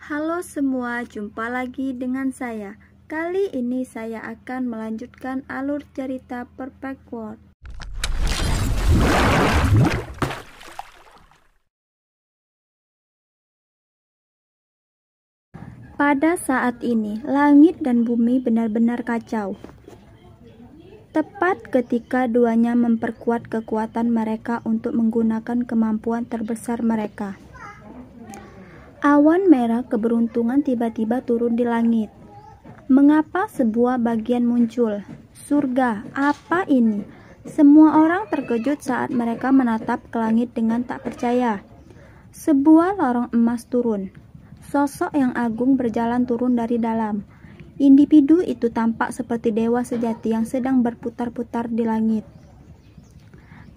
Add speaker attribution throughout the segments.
Speaker 1: Halo semua, jumpa lagi dengan saya. Kali ini saya akan melanjutkan alur cerita Perfect World. Pada saat ini, langit dan bumi benar-benar kacau. Tepat ketika duanya memperkuat kekuatan mereka untuk menggunakan kemampuan terbesar mereka. Awan merah keberuntungan tiba-tiba turun di langit. Mengapa sebuah bagian muncul? Surga, apa ini? Semua orang terkejut saat mereka menatap ke langit dengan tak percaya. Sebuah lorong emas turun. Sosok yang agung berjalan turun dari dalam. Individu itu tampak seperti dewa sejati yang sedang berputar-putar di langit.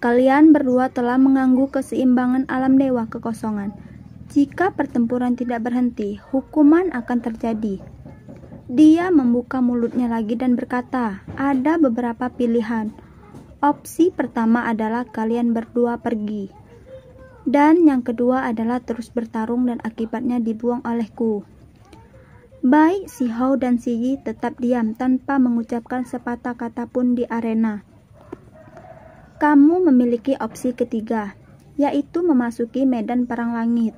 Speaker 1: Kalian berdua telah mengganggu keseimbangan alam dewa kekosongan. Jika pertempuran tidak berhenti, hukuman akan terjadi. Dia membuka mulutnya lagi dan berkata, ada beberapa pilihan. Opsi pertama adalah kalian berdua pergi. Dan yang kedua adalah terus bertarung dan akibatnya dibuang olehku. Baik si Hao dan si Yi tetap diam tanpa mengucapkan sepatah kata pun di arena. Kamu memiliki opsi ketiga, yaitu memasuki medan perang langit.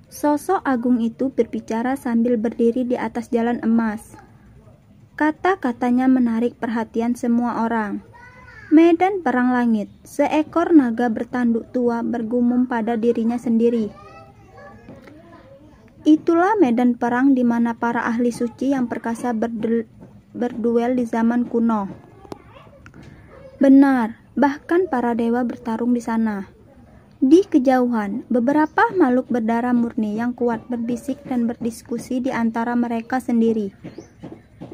Speaker 1: Sosok agung itu berbicara sambil berdiri di atas jalan emas. Kata-katanya menarik perhatian semua orang. Medan perang langit, seekor naga bertanduk tua bergumam pada dirinya sendiri. Itulah medan perang di mana para ahli suci yang perkasa berduel di zaman kuno. Benar, bahkan para dewa bertarung di sana. Di kejauhan, beberapa makhluk berdarah murni yang kuat berbisik dan berdiskusi di antara mereka sendiri.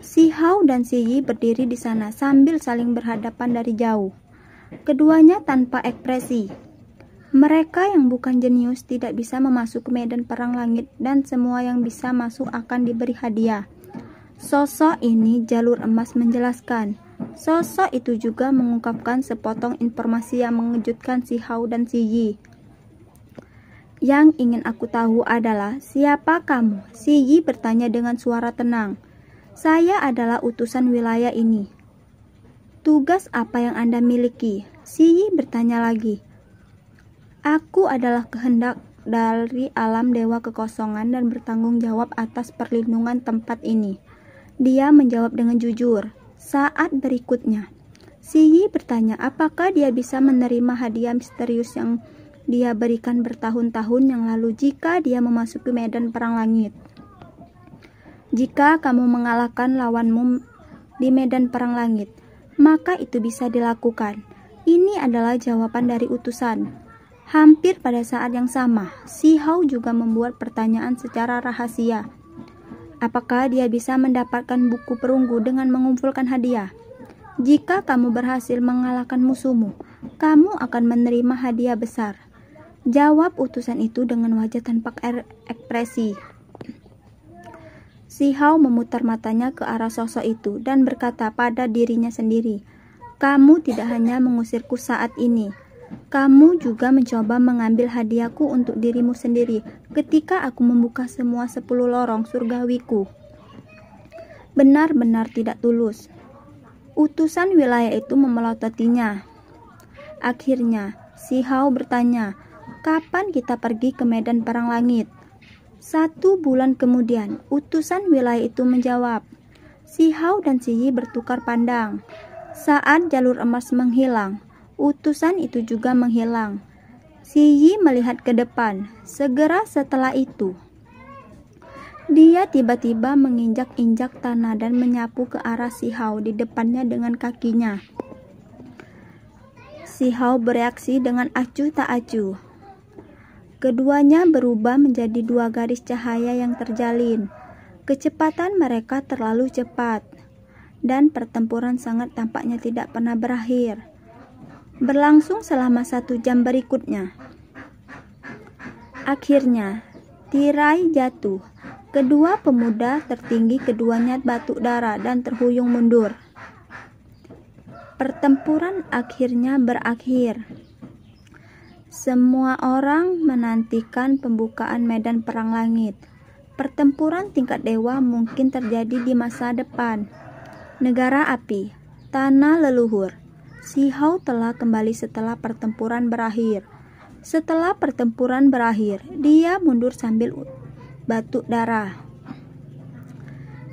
Speaker 1: Si Hao dan si Yi berdiri di sana sambil saling berhadapan dari jauh. Keduanya tanpa ekspresi. Mereka yang bukan jenius tidak bisa memasuki medan perang langit dan semua yang bisa masuk akan diberi hadiah. Sosok ini jalur emas menjelaskan. Sosok itu juga mengungkapkan sepotong informasi yang mengejutkan si Hao dan si Yi. Yang ingin aku tahu adalah siapa kamu? Si Yi bertanya dengan suara tenang. Saya adalah utusan wilayah ini. Tugas apa yang Anda miliki? Si Yi bertanya lagi. Aku adalah kehendak dari alam dewa kekosongan dan bertanggung jawab atas perlindungan tempat ini. Dia menjawab dengan jujur. Saat berikutnya, si Yi bertanya apakah dia bisa menerima hadiah misterius yang dia berikan bertahun-tahun yang lalu jika dia memasuki medan perang langit. Jika kamu mengalahkan lawanmu di medan perang langit, maka itu bisa dilakukan. Ini adalah jawaban dari utusan. Hampir pada saat yang sama, si Hao juga membuat pertanyaan secara rahasia. Apakah dia bisa mendapatkan buku perunggu dengan mengumpulkan hadiah? Jika kamu berhasil mengalahkan musuhmu, kamu akan menerima hadiah besar. Jawab utusan itu dengan wajah tanpa ekspresi. Si Hao memutar matanya ke arah sosok itu dan berkata pada dirinya sendiri, kamu tidak hanya mengusirku saat ini. Kamu juga mencoba mengambil hadiahku untuk dirimu sendiri ketika aku membuka semua 10 lorong surgawiku. Benar-benar tidak tulus. Utusan wilayah itu memelototinya. Akhirnya, si Hao bertanya, kapan kita pergi ke medan perang langit? 1 bulan kemudian, utusan wilayah itu menjawab. Si Hao dan si Yi bertukar pandang. Saat jalur emas menghilang, utusan itu juga menghilang. Si Yi melihat ke depan. Segera setelah itu, dia tiba-tiba menginjak-injak tanah dan menyapu ke arah si Hao di depannya dengan kakinya. Si Hao bereaksi dengan acuh tak acuh. Keduanya berubah menjadi 2 garis cahaya yang terjalin. Kecepatan mereka terlalu cepat, dan pertempuran sangat tampaknya tidak pernah berakhir. Berlangsung selama 1 jam berikutnya. Akhirnya, tirai jatuh. Kedua pemuda tertinggi keduanya batuk darah dan terhuyung mundur. Pertempuran akhirnya berakhir. Semua orang menantikan pembukaan medan perang langit. Pertempuran tingkat dewa mungkin terjadi di masa depan. Negara api, tanah leluhur. Si Hao telah kembali setelah pertempuran berakhir. Setelah pertempuran berakhir, dia mundur sambil batuk darah.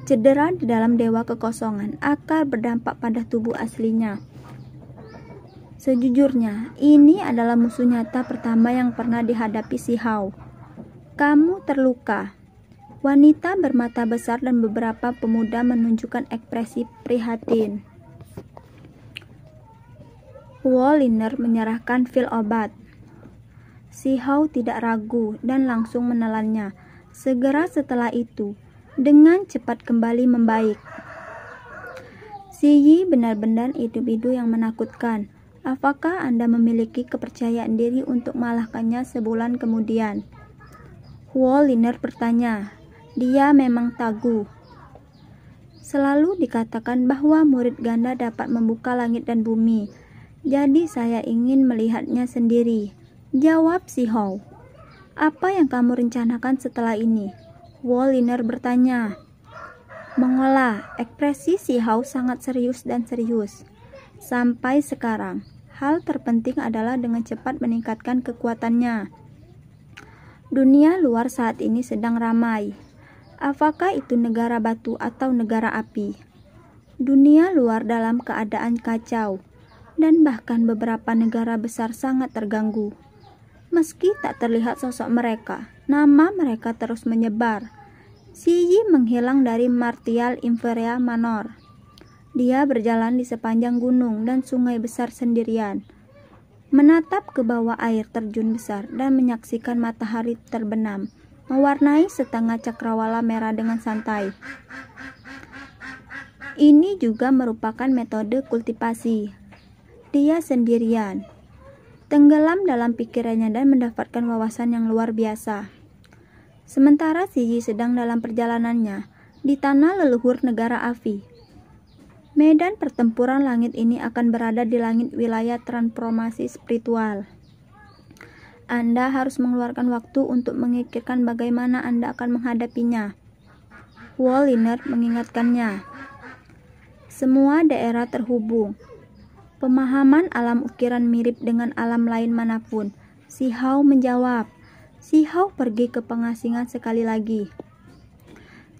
Speaker 1: Cedera di dalam dewa kekosongan akan berdampak pada tubuh aslinya. Sejujurnya, ini adalah musuh nyata pertama yang pernah dihadapi si Hao. Kamu terluka. Wanita bermata besar dan beberapa pemuda menunjukkan ekspresi prihatin. Woliner menyerahkan pil obat. Si Hao tidak ragu dan langsung menelannya. Segera setelah itu, dengan cepat kembali membaik. Si Yi benar-benar individu yang menakutkan. Apakah Anda memiliki kepercayaan diri untuk mengalahkannya sebulan kemudian? Woliner bertanya. Dia memang tangguh. Selalu dikatakan bahwa murid ganda dapat membuka langit dan bumi. Jadi saya ingin melihatnya sendiri. Jawab si Hao. Apa yang kamu rencanakan setelah ini? Woliner bertanya. Mengolah. Ekspresi si Hao sangat serius dan serius. Sampai sekarang, hal terpenting adalah dengan cepat meningkatkan kekuatannya. Dunia luar saat ini sedang ramai. Apakah itu negara batu atau negara api? Dunia luar dalam keadaan kacau, dan bahkan beberapa negara besar sangat terganggu. Meski tak terlihat sosok mereka, nama mereka terus menyebar. Si Yi menghilang dari Martial Imperia Manor. Dia berjalan di sepanjang gunung dan sungai besar sendirian, menatap ke bawah air terjun besar dan menyaksikan matahari terbenam, mewarnai setengah cakrawala merah dengan santai. Ini juga merupakan metode kultivasi. Dia sendirian, tenggelam dalam pikirannya dan mendapatkan wawasan yang luar biasa. Sementara si Yi sedang dalam perjalanannya di tanah leluhur negara api. Medan pertempuran langit ini akan berada di langit wilayah transformasi spiritual. Anda harus mengeluarkan waktu untuk memikirkan bagaimana Anda akan menghadapinya. Woliner mengingatkannya. Semua daerah terhubung. Pemahaman alam ukiran mirip dengan alam lain manapun. Si Hao menjawab. Si Hao pergi ke pengasingan sekali lagi.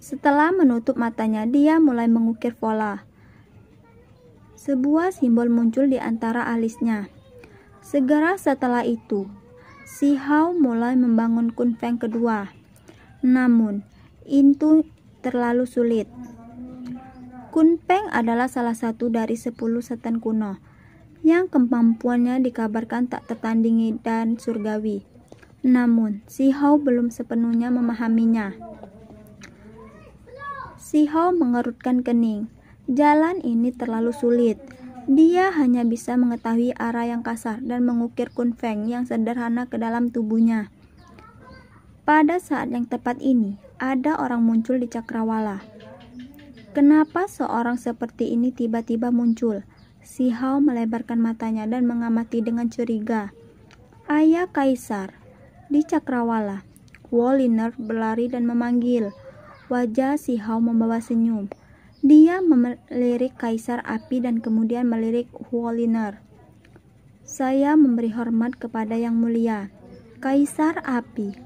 Speaker 1: Setelah menutup matanya, dia mulai mengukir pola. Sebuah simbol muncul di antara alisnya. Segera setelah itu, si Hao mulai membangun kunfeng kedua. Namun, itu terlalu sulit. Kunfeng adalah salah satu dari 10 setan kuno yang kemampuannya dikabarkan tak tertandingi dan surgawi. Namun, si Hao belum sepenuhnya memahaminya. Si Hao mengerutkan kening. Jalan ini terlalu sulit. Dia hanya bisa mengetahui arah yang kasar dan mengukir kunfeng yang sederhana ke dalam tubuhnya. Pada saat yang tepat ini, ada orang muncul di cakrawala. Kenapa seorang seperti ini tiba-tiba muncul? Si Hao melebarkan matanya dan mengamati dengan curiga. Ayah Kaisar, di cakrawala. Woliner berlari dan memanggil. Wajah si Hao membawa senyum. Dia melirik Kaisar Api dan kemudian melirik Woliner. Saya memberi hormat kepada yang mulia. Kaisar Api.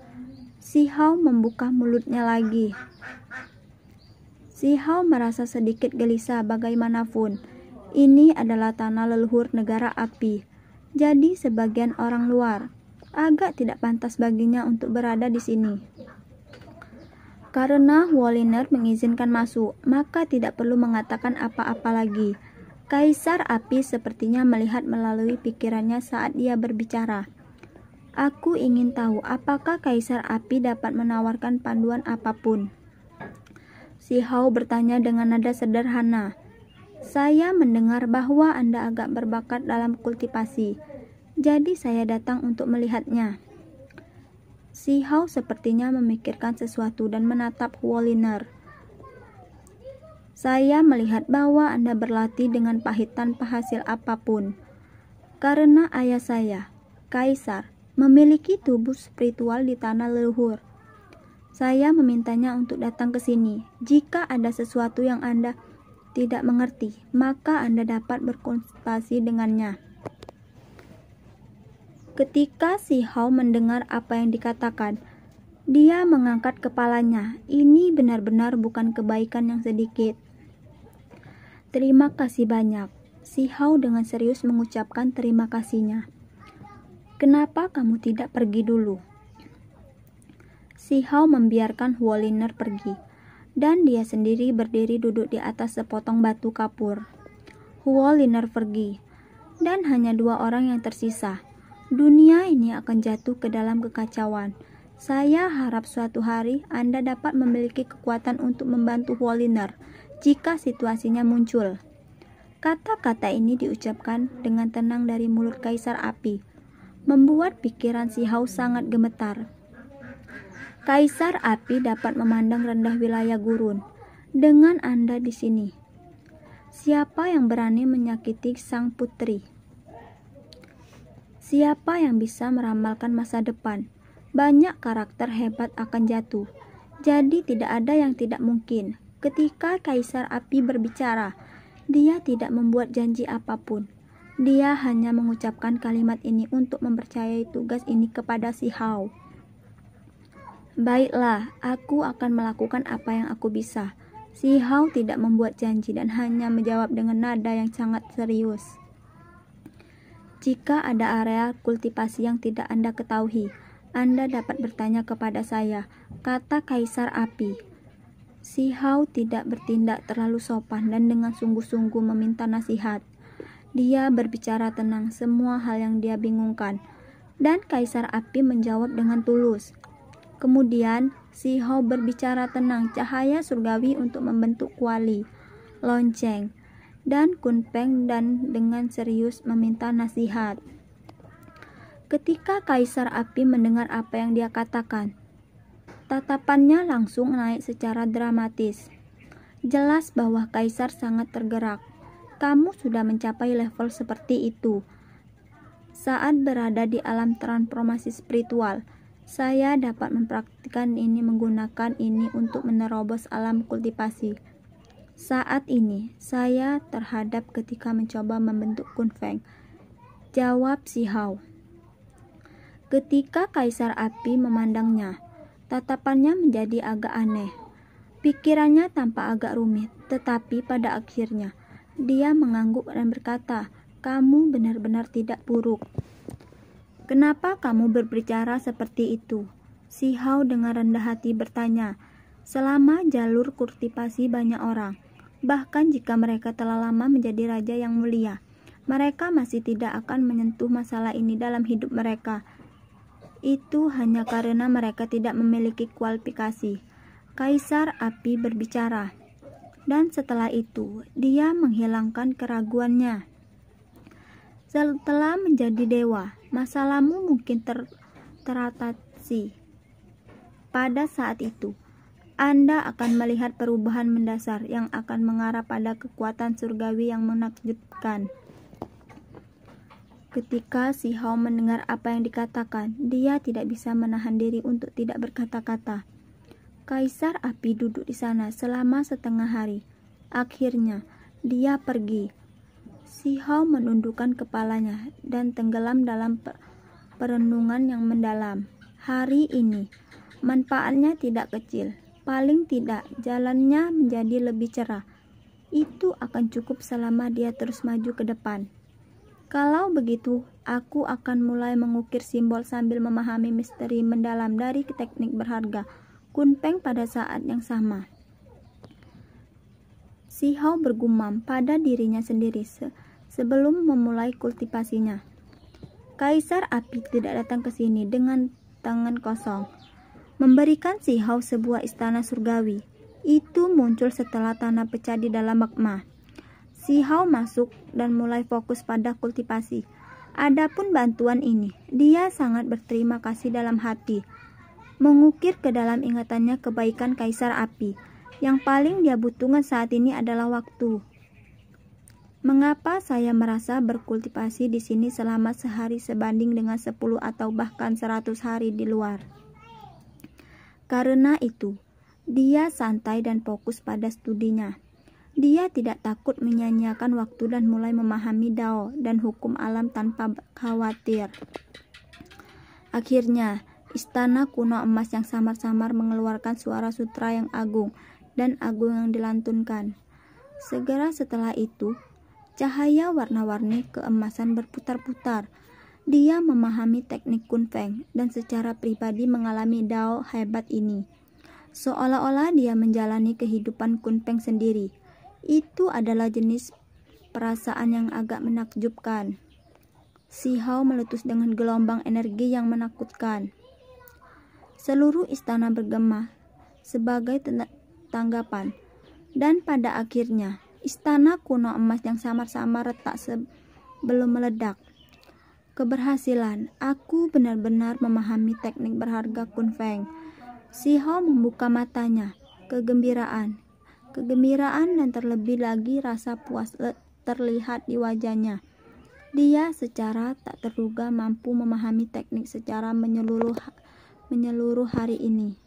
Speaker 1: Si Hao membuka mulutnya lagi. Si Hao merasa sedikit gelisah bagaimanapun. Ini adalah tanah leluhur negara api. Jadi sebagian orang luar agak tidak pantas baginya untuk berada di sini. Karena Woliner mengizinkan masuk, maka tidak perlu mengatakan apa-apa lagi. Kaisar Api sepertinya melihat melalui pikirannya saat dia berbicara. Aku ingin tahu apakah Kaisar Api dapat menawarkan panduan apapun. Si Hao bertanya dengan nada sederhana. Saya mendengar bahwa Anda agak berbakat dalam kultivasi, jadi saya datang untuk melihatnya. Si Hao sepertinya memikirkan sesuatu dan menatap Woliner. Saya melihat bahwa Anda berlatih dengan pahit tanpa hasil apapun. Karena ayah saya, Kaisar, memiliki tubuh spiritual di tanah leluhur. Saya memintanya untuk datang ke sini. Jika ada sesuatu yang Anda tidak mengerti, maka Anda dapat berkonsultasi dengannya. Ketika Si Hao mendengar apa yang dikatakan, dia mengangkat kepalanya. Ini benar-benar bukan kebaikan yang sedikit. Terima kasih banyak. Si Hao dengan serius mengucapkan terima kasihnya. Kenapa kamu tidak pergi dulu? Si Hao membiarkan Huo Liner pergi, dan dia sendiri berdiri duduk di atas sepotong batu kapur. Huo Liner pergi, dan hanya 2 orang yang tersisa. Dunia ini akan jatuh ke dalam kekacauan. Saya harap suatu hari Anda dapat memiliki kekuatan untuk membantu Huo Liner jika situasinya muncul. Kata-kata ini diucapkan dengan tenang dari mulut Kaisar Api, membuat pikiran Si Hao sangat gemetar. Kaisar Api dapat memandang rendah wilayah gurun. Dengan Anda di sini, siapa yang berani menyakiti sang putri? Siapa yang bisa meramalkan masa depan? Banyak karakter hebat akan jatuh. Jadi tidak ada yang tidak mungkin. Ketika Kaisar Api berbicara, dia tidak membuat janji apapun. Dia hanya mengucapkan kalimat ini untuk mempercayai tugas ini kepada Si Hao. Baiklah, aku akan melakukan apa yang aku bisa. Si Hao tidak membuat janji dan hanya menjawab dengan nada yang sangat serius. Jika ada area kultivasi yang tidak Anda ketahui, Anda dapat bertanya kepada saya, kata Kaisar Api. Si Hao tidak bertindak terlalu sopan dan dengan sungguh-sungguh meminta nasihat. Dia berbicara tenang semua hal yang dia bingungkan, dan Kaisar Api menjawab dengan tulus. Kemudian, Si Hao berbicara tenang cahaya surgawi untuk membentuk kuali, lonceng, dan kunpeng dan dengan serius meminta nasihat. Ketika Kaisar Api mendengar apa yang dia katakan, tatapannya langsung naik secara dramatis. Jelas bahwa Kaisar sangat tergerak. Kamu sudah mencapai level seperti itu. Saat berada di alam transformasi spiritual, saya dapat mempraktikkan ini menggunakan ini untuk menerobos alam kultivasi. Saat ini, saya terhadap ketika mencoba membentuk kunfeng. Jawab Si Hao. Ketika Kaisar Api memandangnya, tatapannya menjadi agak aneh. Pikirannya tampak agak rumit, tetapi pada akhirnya, dia mengangguk dan berkata, kamu benar-benar tidak buruk. Kenapa kamu berbicara seperti itu? Si Hao dengan rendah hati bertanya. Selama jalur kultivasi banyak orang, bahkan jika mereka telah lama menjadi raja yang mulia, mereka masih tidak akan menyentuh masalah ini dalam hidup mereka. Itu hanya karena mereka tidak memiliki kualifikasi. Kaisar Api berbicara, dan setelah itu dia menghilangkan keraguannya. Setelah menjadi dewa, masalahmu mungkin teratasi. Pada saat itu, Anda akan melihat perubahan mendasar yang akan mengarah pada kekuatan surgawi yang menakjubkan. Ketika Si Hao mendengar apa yang dikatakan, dia tidak bisa menahan diri untuk tidak berkata-kata. Kaisar Api duduk di sana selama setengah hari. Akhirnya, dia pergi. Si Hao menundukkan kepalanya dan tenggelam dalam perenungan yang mendalam. Hari ini, manfaatnya tidak kecil. Paling tidak, jalannya menjadi lebih cerah. Itu akan cukup selama dia terus maju ke depan. Kalau begitu, aku akan mulai mengukir simbol sambil memahami misteri mendalam dari teknik berharga kunpeng pada saat yang sama. Si Hao bergumam pada dirinya sendiri sebelum memulai kultivasinya. Kaisar Api tidak datang ke sini dengan tangan kosong. Memberikan Si Hao sebuah istana surgawi. Itu muncul setelah tanah pecah di dalam magma. Si Hao masuk dan mulai fokus pada kultivasi. Adapun bantuan ini, dia sangat berterima kasih dalam hati. Mengukir ke dalam ingatannya kebaikan Kaisar Api. Yang paling dia butuhkan saat ini adalah waktu. Mengapa saya merasa berkultivasi di sini selama sehari sebanding dengan 10 atau bahkan 100 hari di luar? Karena itu, dia santai dan fokus pada studinya. Dia tidak takut menyia-nyiakan waktu dan mulai memahami Dao dan hukum alam tanpa khawatir. Akhirnya, istana kuno emas yang samar-samar mengeluarkan suara sutra yang agung dan agung yang dilantunkan. Segera setelah itu, cahaya warna-warni keemasan berputar-putar. Dia memahami teknik Kunfeng dan secara pribadi mengalami Dao hebat ini. Seolah-olah dia menjalani kehidupan Kunfeng sendiri. Itu adalah jenis perasaan yang agak menakjubkan. Si Hao meletus dengan gelombang energi yang menakutkan. Seluruh istana bergema sebagai tanggapan. Dan pada akhirnya, istana kuno emas yang samar-samar retak sebelum meledak. Keberhasilan, aku benar-benar memahami teknik berharga Kunfeng. Si Hao membuka matanya, kegembiraan dan terlebih lagi rasa puas terlihat di wajahnya. Dia secara tak terduga mampu memahami teknik secara menyeluruh hari ini.